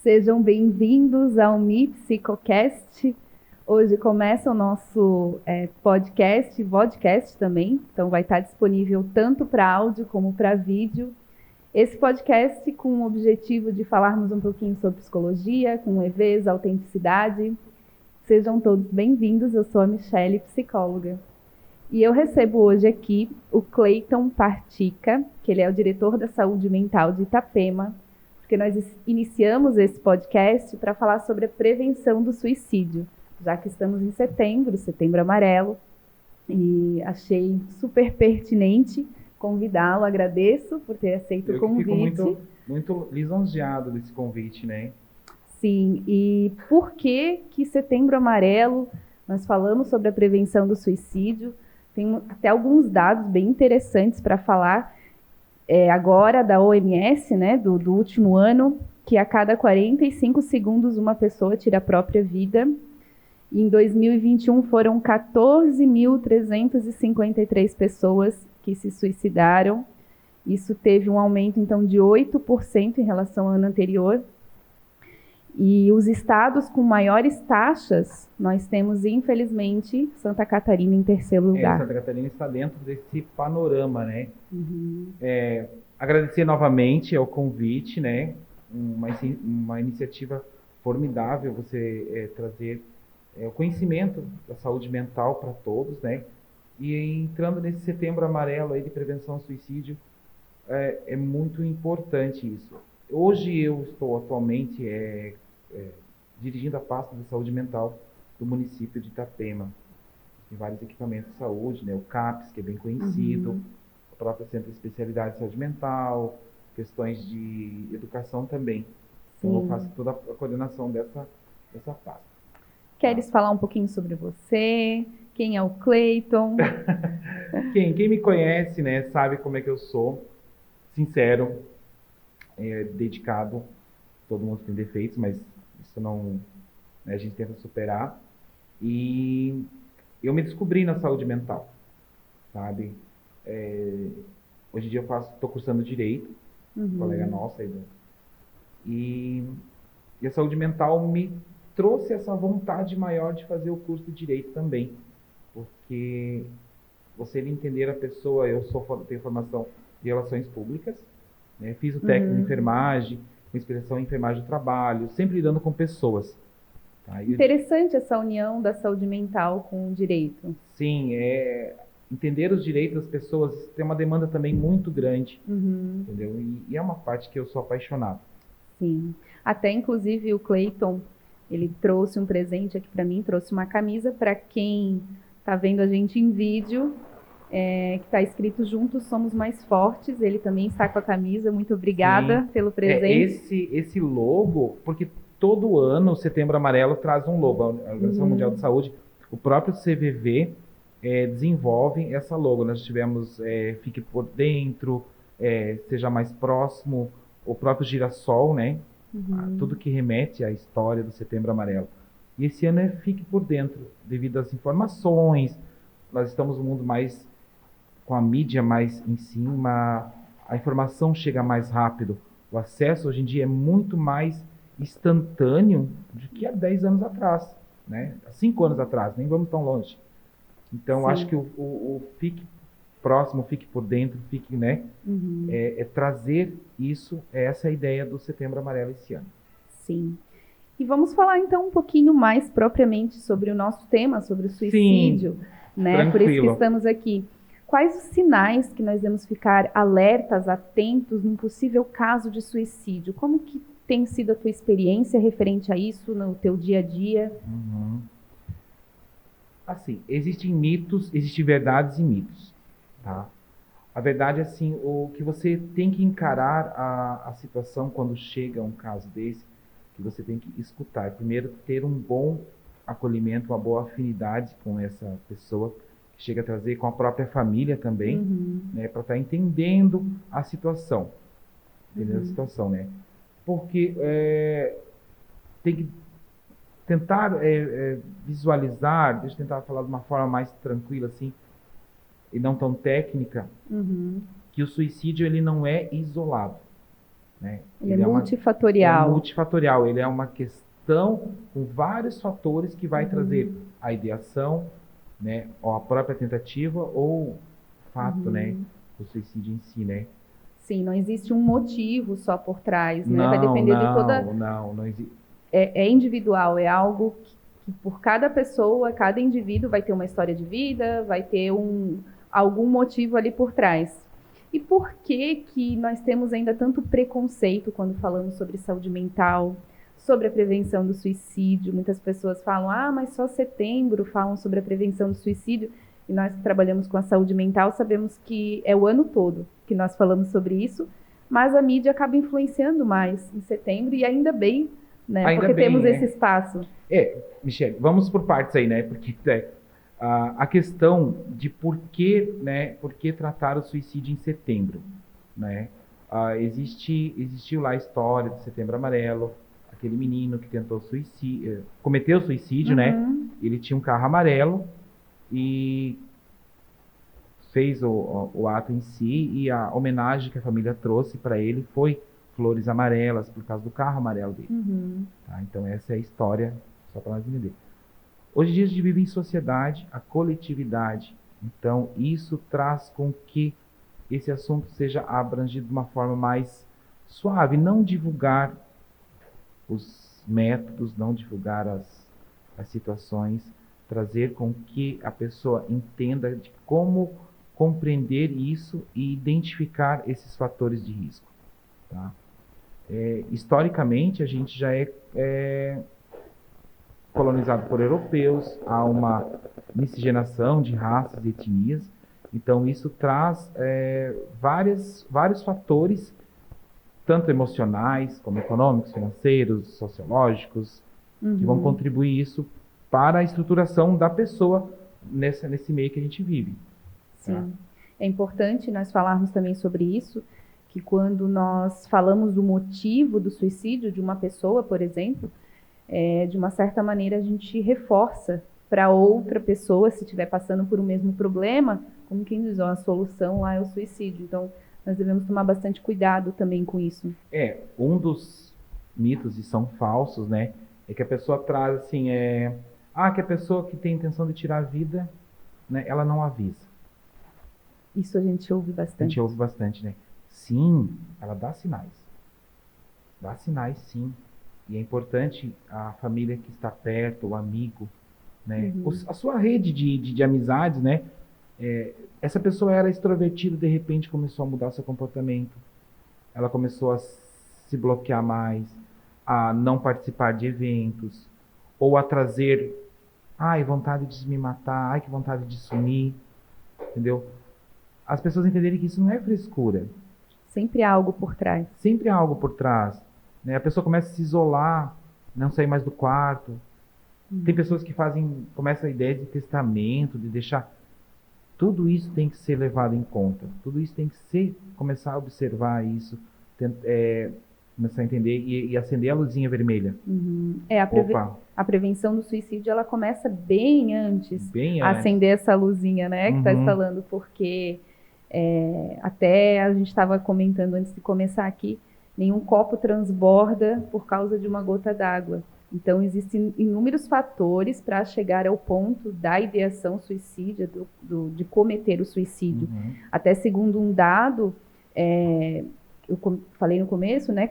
Sejam bem-vindos ao Mi Psicocast. Hoje começa o nosso vodcast também, então vai estar disponível tanto para áudio como para vídeo. Esse podcast com o objetivo de falarmos um pouquinho sobre psicologia, com leveza, autenticidade. Sejam todos bem-vindos, eu sou a Michele, psicóloga. E eu recebo hoje aqui o Cleiton Partica, que ele é o diretor da saúde mental de Itapema, porque nós iniciamos esse podcast para falar sobre a prevenção do suicídio, já que estamos em setembro amarelo, e achei super pertinente convidá-lo, agradeço por ter aceito o convite. Eu fico muito lisonjeado desse convite, né? Sim, e por que setembro amarelo nós falamos sobre a prevenção do suicídio? Tem até alguns dados bem interessantes para falar agora da OMS, né, do último ano, que a cada 45 segundos uma pessoa tira a própria vida. E em 2021 foram 14.353 pessoas que se suicidaram. Isso teve um aumento, então, de 8% em relação ao ano anterior. E os estados com maiores taxas, nós temos, infelizmente, Santa Catarina em terceiro lugar. Santa Catarina está dentro desse panorama, né? Agradecer novamente ao convite, né? Uma iniciativa formidável você trazer o conhecimento da saúde mental para todos, né? E entrando nesse setembro amarelo aí de prevenção ao suicídio, é muito importante isso. Hoje eu estou atualmente dirigindo a pasta de saúde mental do município de Itapema. Tem vários equipamentos de saúde, né? O CAPS, que é bem conhecido, o próprio Centro de Especialidade de Saúde Mental, questões de educação também. Então eu faço toda a coordenação dessa pasta. Queres falar um pouquinho sobre você? Quem é o Cleiton? Quem me conhece, né, sabe como é que eu sou. Sincero, dedicado. Todo mundo tem defeitos, mas isso não, né, a gente tenta superar. E eu me descobri na saúde mental, sabe? Hoje em dia estou cursando Direito, colega nossa aí. E a saúde mental me trouxe essa vontade maior de fazer o curso de Direito também. Porque você entender a pessoa, tenho formação de Relações Públicas, né? Fiz o técnico de enfermagem, com especialização em enfermagem do trabalho, sempre lidando com pessoas. Tá? Interessante essa união da saúde mental com o direito. Sim, entender os direitos das pessoas tem uma demanda também muito grande, entendeu? E é uma parte que eu sou apaixonado. Sim, até inclusive o Cleiton, ele trouxe um presente aqui para mim, trouxe uma camisa para quem está vendo a gente em vídeo, que está escrito Juntos Somos Mais Fortes. Ele também está com a camisa. Muito obrigada pelo presente. Esse logo, porque todo ano o Setembro Amarelo traz um logo. A Organização Mundial de Saúde, o próprio CVV desenvolve essa logo. Nós tivemos Fique por Dentro, Seja Mais Próximo, o próprio girassol, né? Tudo que remete à história do Setembro Amarelo. E esse ano Fique por Dentro, devido às informações. Nós estamos num mundo com a mídia mais em cima, a informação chega mais rápido. O acesso hoje em dia é muito mais instantâneo do que há 10 anos atrás, né? Há 5 anos atrás, nem vamos tão longe. Então, acho que o Fique Próximo, Fique por Dentro, Fique, né? Trazer isso, essa é a ideia do Setembro Amarelo esse ano. Sim. E vamos falar então um pouquinho mais propriamente sobre o nosso tema, sobre o suicídio, né? Por isso que estamos aqui. Quais os sinais que nós devemos ficar alertas, atentos num possível caso de suicídio? Como que tem sido a tua experiência referente a isso no teu dia a dia? Assim, existem mitos, existem verdades e mitos, tá? A verdade é assim, o que você tem que encarar a situação quando chega um caso desse, que você tem que escutar. Primeiro, ter um bom acolhimento, uma boa afinidade com essa pessoa, que chega a trazer com a própria família também, né, para estar entendendo a situação. Entendendo a situação, né? Porque tem que tentar visualizar, deixa eu tentar falar de uma forma mais tranquila, assim, e não tão técnica, que o suicídio ele não é isolado. né? Ele é É multifatorial. multifatorial, ele é uma questão com vários fatores que vai trazer a ideação, né, ou a própria tentativa, ou o fato, né, o suicídio em si, né? Sim, não existe um motivo só por trás, né? Vai Não, depender de toda... não existe. É individual, é algo que por cada pessoa, cada indivíduo vai ter uma história de vida, vai ter algum motivo ali por trás. E por que nós temos ainda tanto preconceito quando falamos sobre saúde mental, sobre a prevenção do suicídio? Muitas pessoas falam, mas só setembro falam sobre a prevenção do suicídio. E nós que trabalhamos com a saúde mental sabemos que é o ano todo que nós falamos sobre isso, mas a mídia acaba influenciando mais em setembro, e ainda bem, né? Ainda Porque bem, temos né? esse espaço. Michele, vamos por partes aí, né? Porque a questão de por que tratar o suicídio em setembro, né? Existiu lá a história do Setembro Amarelo, aquele menino que cometeu suicídio, né? Ele tinha um carro amarelo e fez o ato em si, e a homenagem que a família trouxe para ele foi flores amarelas por causa do carro amarelo dele. Tá? Então essa é a história, só para nós entender. Hoje em dia a gente vive em sociedade, a coletividade. Então isso traz com que esse assunto seja abrangido de uma forma mais suave, não divulgar os métodos, não divulgar as situações, trazer com que a pessoa entenda de como compreender isso e identificar esses fatores de risco. Tá? Historicamente, a gente já é colonizado por europeus, há uma miscigenação de raças e etnias, então isso traz vários fatores, tanto emocionais, como econômicos, financeiros, sociológicos, que vão contribuir isso para a estruturação da pessoa nesse meio que a gente vive. Sim. Tá? É importante nós falarmos também sobre isso, que quando nós falamos do motivo do suicídio de uma pessoa, por exemplo, de uma certa maneira a gente reforça para outra pessoa, se estiver passando por o mesmo problema, como quem diz, a solução lá é o suicídio. Então, nós devemos tomar bastante cuidado também com isso. Um dos mitos, e são falsos, né, é que a pessoa traz assim, que a pessoa que tem intenção de tirar a vida, né, ela não avisa. Isso a gente ouve bastante. A gente ouve bastante, né? Sim, ela dá sinais. Dá sinais, sim. E é importante a família que está perto, o amigo, né? A sua rede de amizades, né? Essa pessoa era extrovertida, de repente começou a mudar seu comportamento. Ela começou a se bloquear mais, a não participar de eventos, ou a trazer, vontade de me matar, que vontade de sumir, entendeu? As pessoas entenderem que isso não é frescura. Sempre há algo por trás. Sempre há algo por trás. Né? A pessoa começa a se isolar, não sair mais do quarto. Tem pessoas que começam a ideia de testamento, de deixar... Tudo isso tem que ser levado em conta. Tudo isso tem que começar a observar isso, começar a entender e acender a luzinha vermelha. A prevenção do suicídio, ela começa bem antes. Bem a antes. acender essa luzinha, né, que está falando, porque até a gente estava comentando antes de começar aqui, nenhum copo transborda por causa de uma gota d'água. Então, existem inúmeros fatores para chegar ao ponto da ideação suicida, de cometer o suicídio. Até segundo um dado, eu falei no começo, né,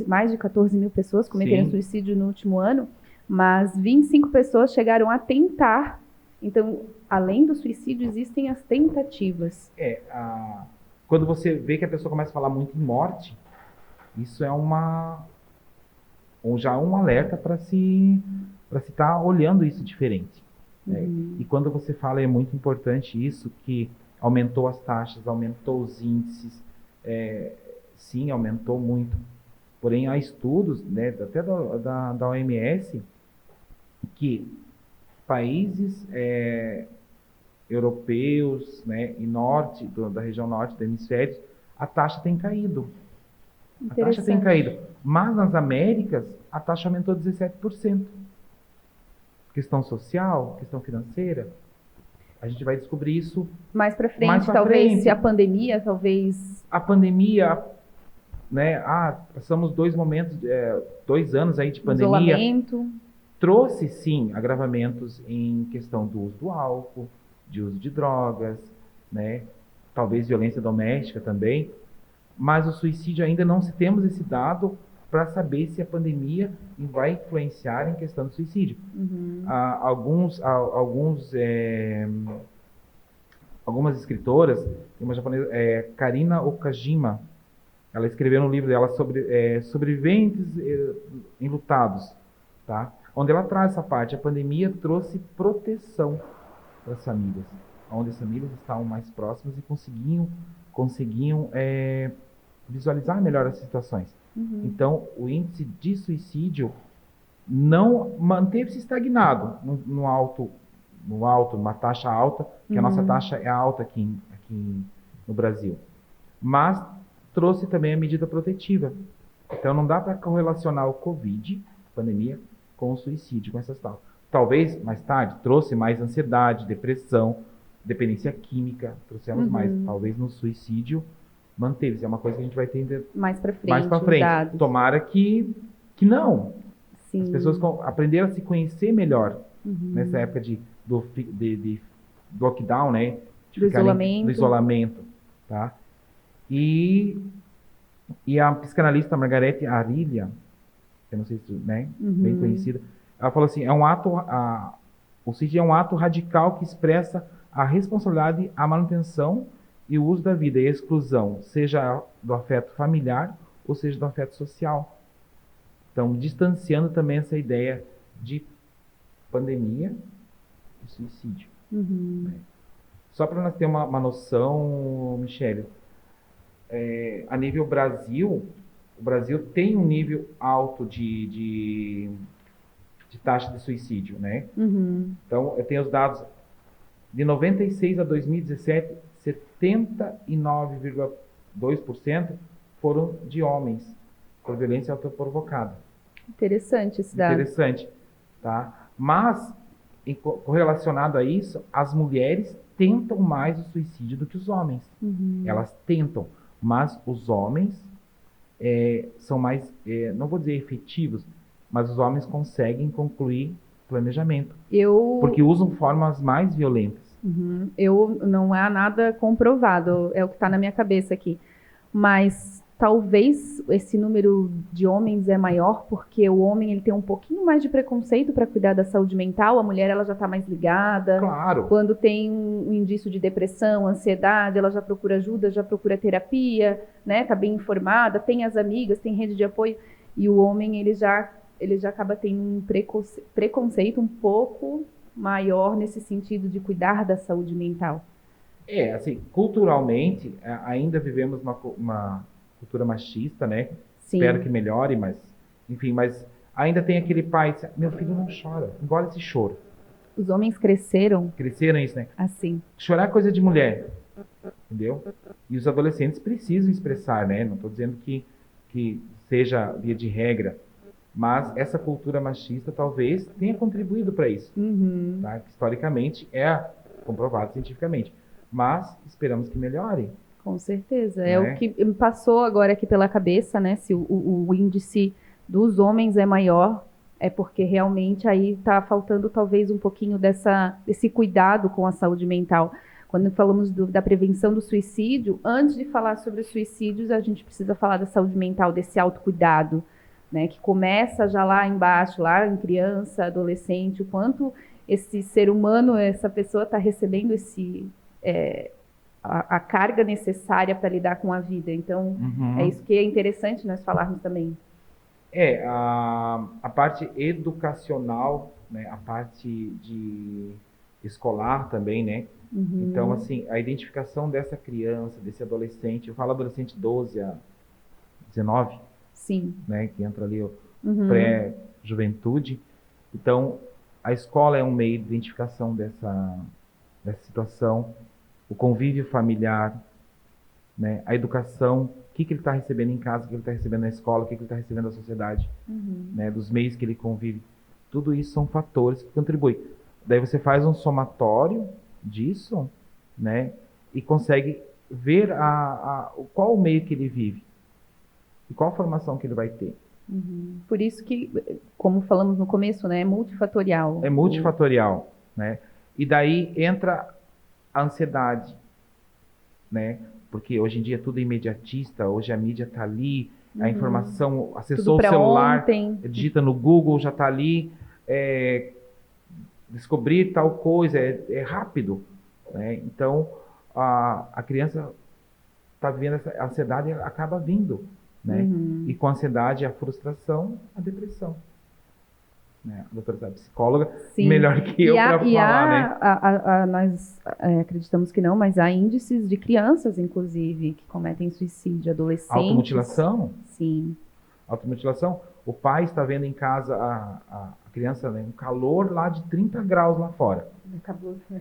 mais de 14 mil pessoas cometeram suicídio no último ano, mas 25 pessoas chegaram a tentar. Então, além do suicídio, existem as tentativas. Quando você vê que a pessoa começa a falar muito em morte, isso é já um alerta para se estar olhando isso diferente. E quando você fala, é muito importante isso, que aumentou as taxas, aumentou os índices, sim, aumentou muito. Porém, há estudos, né, até da OMS, que países europeus, né, e da região norte do hemisfério, a taxa tem caído. A taxa tem caído. Mas nas Américas, a taxa aumentou 17%. Questão social, questão financeira, a gente vai descobrir isso mais para frente, talvez. Se a pandemia, talvez... A pandemia né? Passamos 2 anos aí de pandemia. Isolamento. Trouxe, sim, agravamentos em questão do uso do álcool, de uso de drogas, né? Talvez violência doméstica também. Mas o suicídio ainda não temos esse dado para saber se a pandemia vai influenciar em questão do suicídio. Algumas escritoras, uma japonesa, Karina Okajima, ela escreveu no livro dela sobre sobreviventes enlutados, tá? Onde ela traz essa parte. A pandemia trouxe proteção para as famílias, onde as famílias estavam mais próximas e conseguiam visualizar melhor as situações. Então, o índice de suicídio não manteve-se estagnado numa taxa alta, que a nossa taxa é alta aqui no Brasil. Mas trouxe também a medida protetiva. Então, não dá para correlacionar o Covid, pandemia, com o suicídio, com essas tal. Talvez, mais tarde, trouxe mais ansiedade, depressão, dependência química, trouxemos mais. Talvez no suicídio manteve-se. É uma coisa que a gente vai ter mais para frente. Dados. Tomara que não. Sim. As pessoas aprenderam a se conhecer melhor nessa época de lockdown, né? Do isolamento. Tá? E a psicanalista Margarete Arilha, eu não sei se, né, bem conhecida, ela falou assim, o suicídio é um ato radical que expressa a responsabilidade, a manutenção e o uso da vida e a exclusão, seja do afeto familiar ou seja do afeto social. Então, distanciando também essa ideia de pandemia e suicídio. Né? Só para nós ter uma noção, Michele, a nível Brasil, o Brasil tem um nível alto de taxa de suicídio, né? Então, eu tenho os dados de 96 a 2017, 79,2% foram de homens, por violência autoprovocada. Interessante esse dado. Interessante, tá? Mas, correlacionado a isso, as mulheres tentam mais o suicídio do que os homens. Elas tentam, mas os homens são mais, não vou dizer efetivos, mas os homens conseguem concluir planejamento. Porque usam formas mais violentas. Não há nada comprovado, é o que está na minha cabeça aqui. Mas talvez esse número de homens é maior porque o homem ele tem um pouquinho mais de preconceito para cuidar da saúde mental, a mulher ela já está mais ligada. Claro. Quando tem um indício de depressão, ansiedade, ela já procura ajuda, já procura terapia, né? Está bem informada, tem as amigas, tem rede de apoio. E o homem ele já acaba tendo um preconceito um pouco maior nesse sentido de cuidar da saúde mental. Assim, culturalmente, ainda vivemos uma cultura machista, né? Sim. Espero que melhore, mas ainda tem aquele pai, meu filho não chora, engole esse choro. Os homens cresceram isso, né? Assim. Chorar é coisa de mulher, entendeu? E os adolescentes precisam expressar, né? Não estou dizendo que seja via de regra, mas essa cultura machista talvez tenha contribuído para isso. Tá? Que historicamente é comprovado cientificamente. Mas esperamos que melhore. Com certeza. É o que me passou agora aqui pela cabeça, né? Se o índice dos homens é maior, é porque realmente aí está faltando talvez um pouquinho desse cuidado com a saúde mental. Quando falamos da prevenção do suicídio, antes de falar sobre os suicídios, a gente precisa falar da saúde mental, desse autocuidado, né, que começa já lá embaixo, lá em criança, adolescente, o quanto esse ser humano, essa pessoa está recebendo a carga necessária para lidar com a vida. Então, é isso que é interessante nós falarmos também. A parte educacional, né, a parte escolar também, né? Então, assim, a identificação dessa criança, desse adolescente, eu falo adolescente 12 a 19, Sim. Né, que entra ali o pré-juventude. Então, a escola é um meio de identificação dessa situação, o convívio familiar, né, a educação, o que ele está recebendo em casa, o que ele está recebendo na escola, o que ele está recebendo da sociedade, né, dos meios que ele convive. Tudo isso são fatores que contribuem. Daí você faz um somatório disso, né, e consegue ver qual o meio que ele vive. E qual a formação que ele vai ter? Por isso que, como falamos no começo, né, é multifatorial. É multifatorial, né? E daí entra a ansiedade, né? Porque hoje em dia tudo é imediatista, hoje a mídia está ali, a informação, acessou o celular, ontem. digita no Google, já está ali, descobrir tal coisa, é rápido, né? Então, a criança está vivendo essa ansiedade e acaba vindo, né? E com a ansiedade, a frustração, a depressão. Né? A doutora, a psicóloga, Sim. melhor que eu para falar, né? Nós acreditamos que não, mas há índices de crianças, inclusive, que cometem suicídio, adolescentes. Automutilação? Sim. Automutilação. O pai está vendo em casa a criança, né, um calor lá de 30 graus lá fora.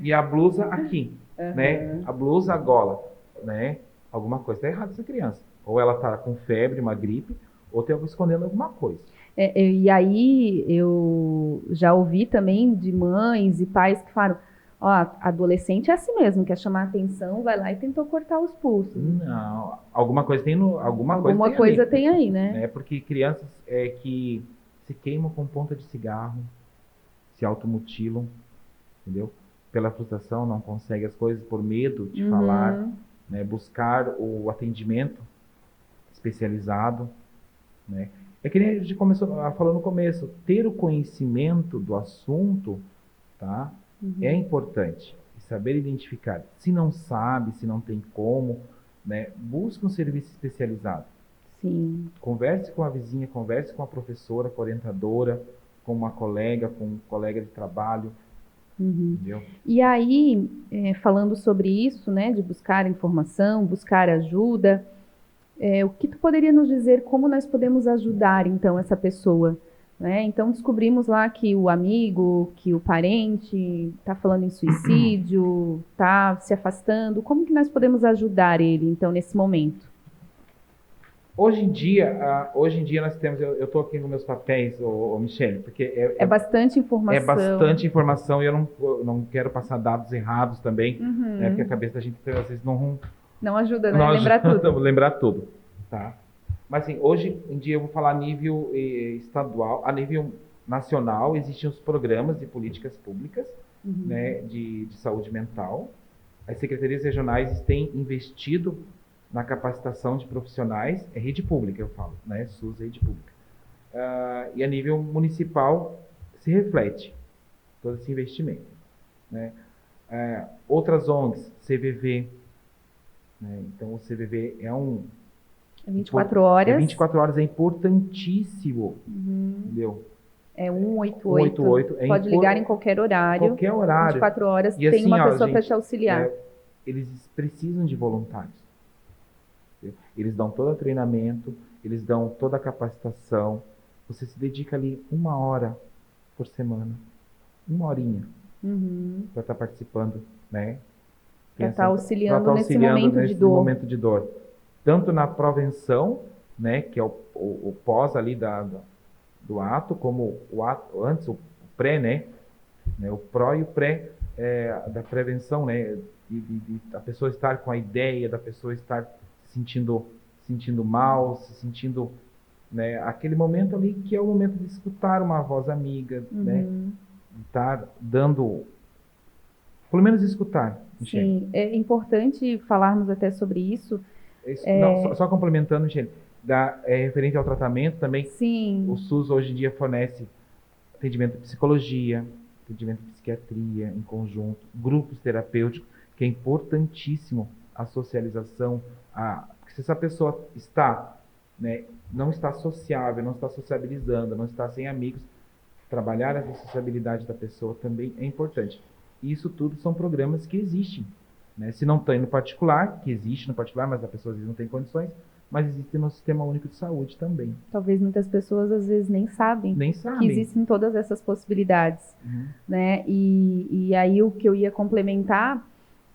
E a blusa aqui, né? A blusa, a gola, né? Alguma coisa está errada essa criança. Ou ela está com febre, uma gripe, ou tem algo escondendo alguma coisa. E aí eu já ouvi também de mães e pais que falam, ó, adolescente é assim mesmo, quer chamar a atenção, vai lá e tentou cortar os pulsos. Não, alguma coisa tem tem aí, né? Porque crianças que se queimam com ponta de cigarro, se automutilam, entendeu? Pela frustração, não consegue as coisas por medo de falar, né? Buscar o atendimento especializado, né? É que nem a gente falou no começo, ter o conhecimento do assunto, tá? É importante. E saber identificar. Se não sabe, se não tem como, né? Busque um serviço especializado. Sim. Converse com a vizinha, converse com a professora, com a orientadora, com uma colega, com um colega de trabalho. Entendeu? E aí, falando sobre isso, né? De buscar informação, buscar ajuda... o que tu poderia nos dizer como nós podemos ajudar, então, essa pessoa? Né? Então, descobrimos lá que o amigo, que o parente está falando em suicídio, está se afastando. Como que nós podemos ajudar ele, então, nesse momento? Hoje em dia nós temos... Eu estou aqui com meus papéis, Michele, porque... É bastante informação. É bastante informação e eu não quero passar dados errados também, né? Porque a cabeça da gente, às vezes, não ajuda, né? Lembrar tudo. Lembrar tudo, tá? Mas assim, hoje em dia eu vou falar a nível estadual, a nível nacional, existem os programas de políticas públicas, né, de saúde mental. As secretarias regionais têm investido na capacitação de profissionais, é rede pública eu falo, né? SUS, rede pública. E a nível municipal se reflete todo esse investimento, né? Outras ONGs, CVV, então o CVV é 24 horas. 24 horas é importantíssimo, entendeu? É 188. 188. Pode ligar em qualquer horário. 24 horas e tem assim, uma pessoa gente, para te auxiliar. Eles precisam de voluntários. Entendeu? Eles dão todo o treinamento, eles dão toda a capacitação. Você se dedica ali 1 hora por semana, 1 horinha, para estar participando, né? Para estar auxiliando nesse momento de dor. Tanto na prevenção, né, que é o pós ali do ato, como o ato antes, o pré, né? O pró e o pré da prevenção, né? De a pessoa estar com a ideia, da pessoa estar se sentindo mal, se sentindo, né, aquele momento ali que é o momento de escutar uma voz amiga, né? Estar dando, pelo menos escutar. Sim, é importante falarmos até sobre isso. Não, só complementando, gente, referente ao tratamento também. Sim. O SUS hoje em dia fornece atendimento de psicologia, atendimento de psiquiatria em conjunto, grupos terapêuticos, que é importantíssimo a socialização. Porque se essa pessoa está, né, não está sociável, não está sociabilizando, não está sem amigos, trabalhar a sociabilidade da pessoa também é importante. Isso tudo são programas que existem, né? Se não tem no particular, que existe no particular, mas a pessoa às vezes não tem condições, mas existe no Sistema Único de Saúde também. Talvez muitas pessoas às vezes nem sabem que existem todas essas possibilidades, né? E aí o que eu ia complementar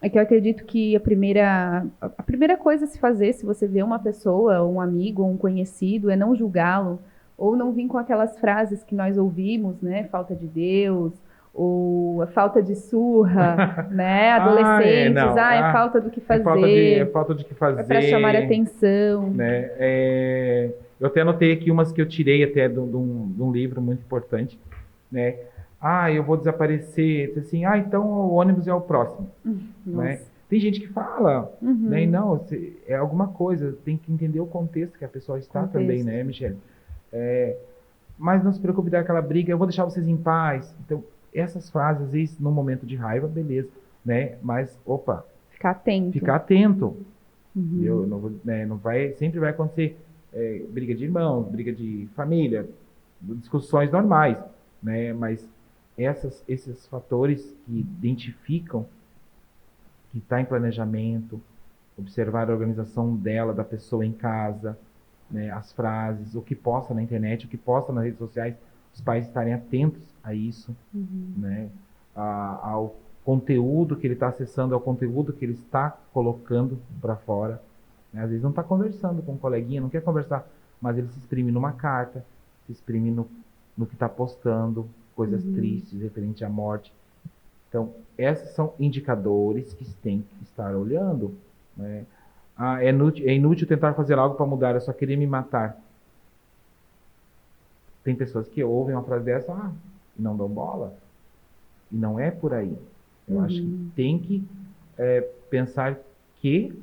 é que eu acredito que a primeira coisa a se fazer, se você vê uma pessoa, um amigo, um conhecido, é não julgá-lo, ou não vir com aquelas frases que nós ouvimos, né? Falta de Deus, a falta de surra, né? Adolescentes, não. é falta do que fazer, É falta de que fazer. é para chamar atenção. Né? Eu até anotei aqui umas que eu tirei até de um livro muito importante, né? Eu vou desaparecer, assim, então o ônibus é o próximo, né? Nossa. Tem gente que fala, né? E Uhum. não, é alguma coisa, tem que entender o contexto que a pessoa está também, né, Michele? Mas não se preocupe daquela briga, eu vou deixar vocês em paz. Então, essas frases, às vezes, num momento de raiva, beleza, né? Mas, opa, Ficar atento. ficar atento. Uhum. Eu não vou, né, não vai, sempre vai acontecer briga de irmãos, briga de família, discussões normais, né? Mas esses fatores que identificam que está em planejamento, observar a organização dela, da pessoa em casa, né, as frases, o que posta na internet, o que posta nas redes sociais, os pais estarem atentos a isso, né, ao conteúdo que ele está acessando, ao conteúdo que ele está colocando para fora. Né? Às vezes não está conversando com um coleguinha, não quer conversar, mas ele se exprime numa carta, se exprime no que está postando, coisas tristes referente à morte. Então, esses são indicadores que tem que estar olhando. Né? É inútil tentar fazer algo para mudar, eu só queria me matar. Tem pessoas que ouvem uma frase dessa e não dão bola. E não é por aí. Eu acho que tem que pensar que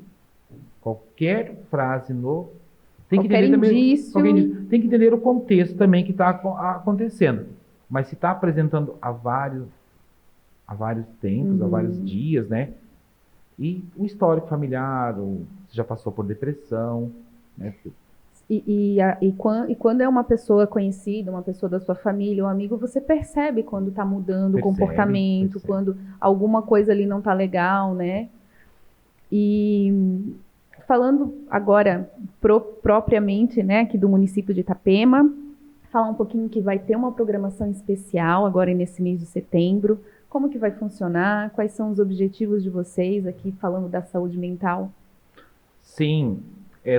qualquer frase tem que entender também, tem que entender o contexto também que está acontecendo. Mas se está apresentando há vários tempos, há vários dias, né? E o histórico familiar, já passou por depressão, né? E quando é uma pessoa conhecida, uma pessoa da sua família, um amigo, você percebe quando está mudando o comportamento, quando alguma coisa ali não está legal, né? E falando agora propriamente, né, aqui do município de Itapema, falar um pouquinho que vai ter uma programação especial agora nesse mês de setembro. Como que vai funcionar? Quais são os objetivos de vocês aqui falando da saúde mental? Sim,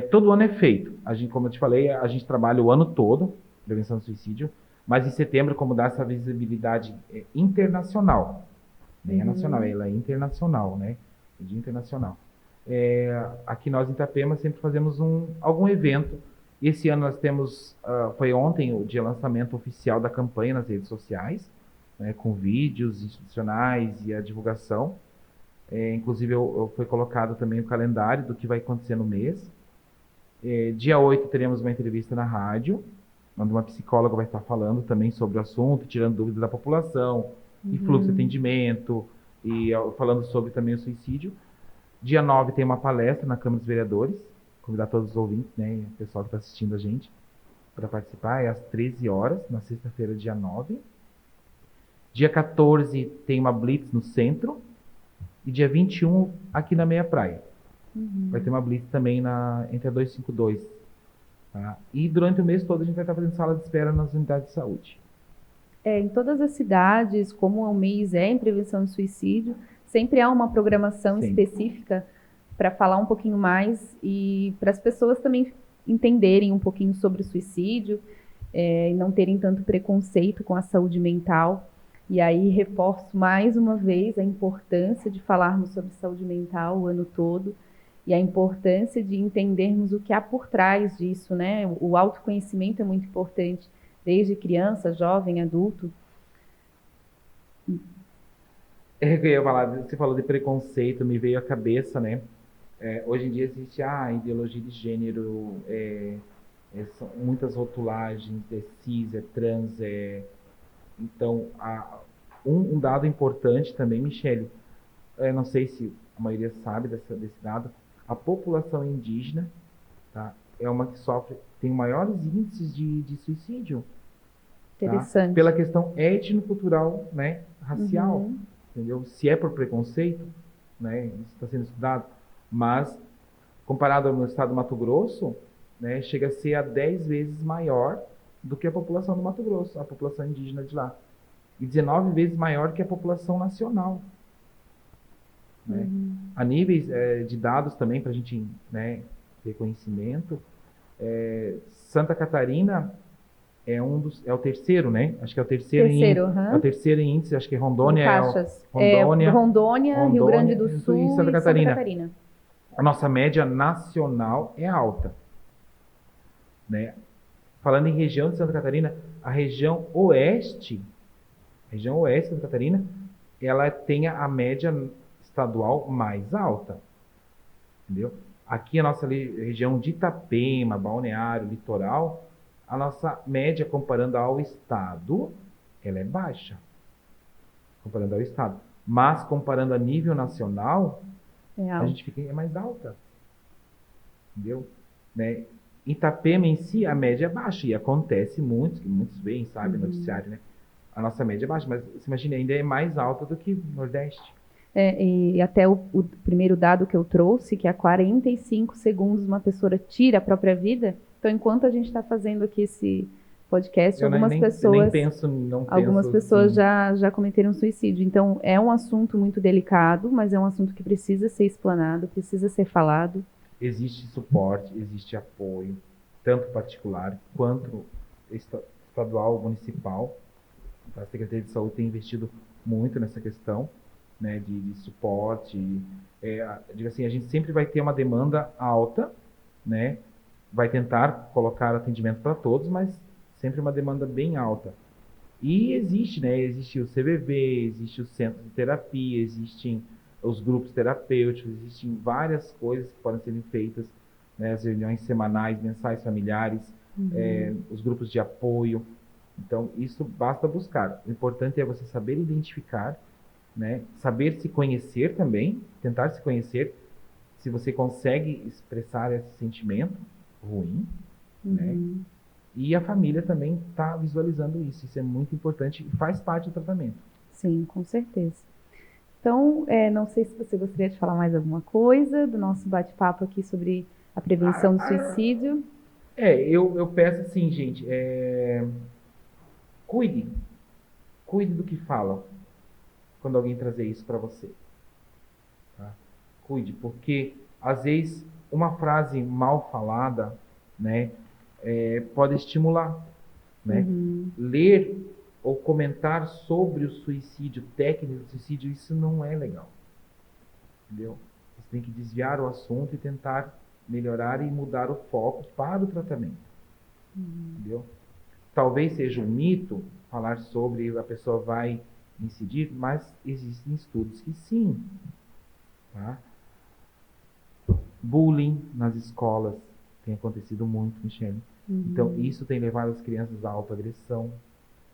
todo ano é feito. Como eu te falei, a gente trabalha o ano todo, prevenção do suicídio, mas em setembro, como dá essa visibilidade internacional, nem é nacional, ela é internacional, né? É dia internacional. Aqui nós em Itapema sempre fazemos algum evento. Esse ano nós temos, foi ontem o dia lançamento oficial da campanha nas redes sociais, né, com vídeos institucionais e a divulgação. Inclusive foi colocado também o calendário do que vai acontecer no mês. Dia 8 teremos uma entrevista na rádio, onde uma psicóloga vai estar falando também sobre o assunto, tirando dúvidas da população, e fluxo de atendimento, e falando sobre também o suicídio. Dia 9 tem uma palestra na Câmara dos Vereadores, convidar todos os ouvintes, né, o pessoal que está assistindo a gente, para participar, às 13 horas, na sexta-feira, dia 9. Dia 14 tem uma blitz no centro, e dia 21 aqui na Meia Praia. Vai ter uma blitz também entre a 252. Tá? E durante o mês todo a gente vai estar fazendo sala de espera nas unidades de saúde. Em todas as cidades, como o mês em prevenção de suicídio, sempre há uma programação específica para falar um pouquinho mais e para as pessoas também entenderem um pouquinho sobre o suicídio e não terem tanto preconceito com a saúde mental. E aí reforço mais uma vez a importância de falarmos sobre saúde mental o ano todo e a importância de entendermos o que há por trás disso, né? O autoconhecimento é muito importante, desde criança, jovem, adulto. Eu ia falar, você falou de preconceito, me veio à cabeça, né? Hoje em dia existe a ideologia de gênero, são muitas rotulagens, cis, trans, Então, um dado importante também, Michele, não sei se a maioria sabe desse dado, a população indígena, tá, é uma que tem maiores índices de suicídio. Interessante. Tá? Pela questão étnico-cultural, né, racial. Entendeu? Se é por preconceito, né, isso está sendo estudado, mas comparado ao estado do Mato Grosso, né, chega a ser 10 vezes maior do que a população do Mato Grosso, a população indígena de lá. E 19 vezes maior que a população nacional. Né? A níveis de dados também, para a gente, né, ter conhecimento, Santa Catarina é o terceiro, né? Acho que é o terceiro Terceiro, é o terceiro em índice, acho que Rondônia Caixas. Rondônia, Rio Grande do Sul e Santa e Santa Catarina. A nossa média nacional é alta, né? Falando em região de Santa Catarina, a região oeste de Santa Catarina, ela tem a média estadual mais alta, entendeu? Aqui a nossa região de Itapema, Balneário, Litoral, a nossa média comparando ao estado, ela é baixa, comparando ao estado. Mas comparando a nível nacional, a gente é mais alta, entendeu? Né? Itapema em si, a média é baixa, e acontece muito, que muitos veem, sabe, no noticiário, né? A nossa média é baixa, mas você imagina, ainda é mais alta do que o Nordeste. E até o primeiro dado que eu trouxe, que é 45 segundos uma pessoa tira a própria vida. Então, enquanto a gente está fazendo aqui esse podcast, algumas pessoas já cometeram suicídio. Então, é um assunto muito delicado, mas é um assunto que precisa ser explanado, precisa ser falado. Existe suporte, existe apoio, tanto particular quanto estadual, municipal. A Secretaria de Saúde tem investido muito nessa questão, né, de suporte. Digo assim, a gente sempre vai ter uma demanda alta, né? Vai tentar colocar atendimento para todos, mas sempre uma demanda bem alta. E existe, né? Existe o CVV, existe o centro de terapia, existem os grupos terapêuticos, existem várias coisas que podem serem feitas, né? As reuniões semanais, mensais, familiares, os grupos de apoio. Então, isso basta buscar. O importante é você saber identificar, né? Saber se conhecer também, tentar se conhecer, se você consegue expressar esse sentimento ruim, né? E a família também está visualizando isso. Isso é muito importante e faz parte do tratamento. Sim, com certeza. Então, não sei se você gostaria de falar mais alguma coisa do nosso bate-papo aqui sobre a prevenção do suicídio. Eu peço assim, gente, cuide do que fala quando alguém trazer isso para você. Tá? Cuide, porque às vezes uma frase mal falada, né, pode estimular, né? Ler ou comentar sobre o suicídio, técnica do suicídio, isso não é legal, entendeu? Você tem que desviar o assunto e tentar melhorar e mudar o foco para o tratamento, entendeu? Talvez seja um mito falar sobre, a pessoa vai incidir, mas existem estudos que sim, tá? Bullying nas escolas tem acontecido muito, Michele. Então, isso tem levado as crianças à autoagressão,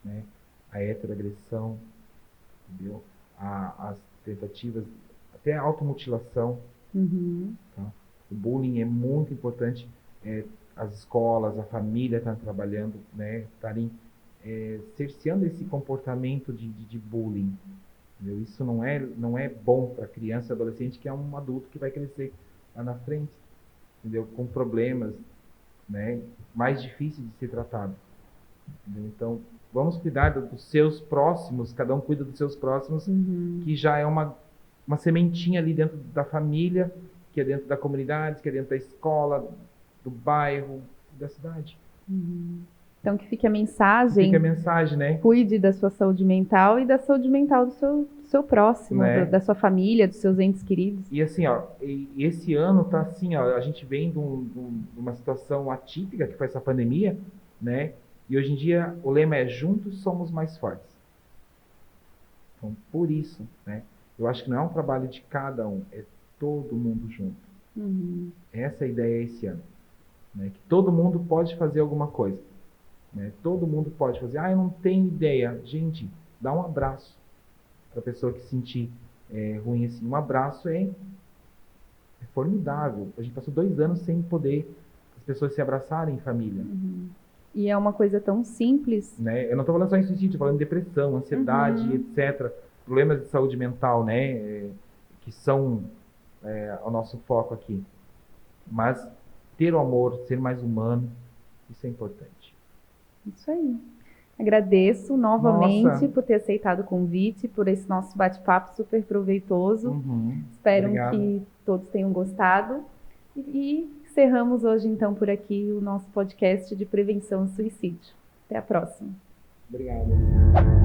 né? A heteroagressão, entendeu? As tentativas, até a automutilação. Tá? O bullying é muito importante. As escolas, a família estar trabalhando, né? Estarem cerceando esse comportamento de bullying. Entendeu? Isso não é bom para a criança e adolescente, que é um adulto que vai crescer lá na frente, entendeu? Com problemas, né, mais difíceis de ser tratado. Entendeu? Então, vamos cuidar dos seus próximos, cada um cuida dos seus próximos, que já é uma sementinha ali dentro da família, que é dentro da comunidade, que é dentro da escola, do bairro, da cidade. Então, que fique a mensagem. Né? Cuide da sua saúde mental e da saúde mental do seu próximo, né? Da sua família, dos seus entes queridos. E assim, esse ano tá assim, a gente vem de uma situação atípica, que foi essa pandemia, né? E hoje em dia o lema é: juntos somos mais fortes. Então, por isso, né? Eu acho que não é um trabalho de cada um, é todo mundo junto. Essa é a ideia esse ano, né? Que todo mundo pode fazer alguma coisa. Né? Todo mundo pode fazer. Eu não tenho ideia. Gente, dá um abraço para a pessoa que se sentir ruim assim. Um abraço é formidável. A gente passou 2 anos sem poder as pessoas se abraçarem em família. E é uma coisa tão simples. Né? Eu não estou falando só em suicídio, estou falando de depressão, ansiedade, etc. Problemas de saúde mental, né? Que são o nosso foco aqui. Mas ter o amor, ser mais humano, isso é importante. Isso aí. Agradeço novamente por ter aceitado o convite, por esse nosso bate-papo super proveitoso. Espero que todos tenham gostado. E encerramos hoje, então, por aqui o nosso podcast de prevenção ao suicídio. Até a próxima. Obrigado.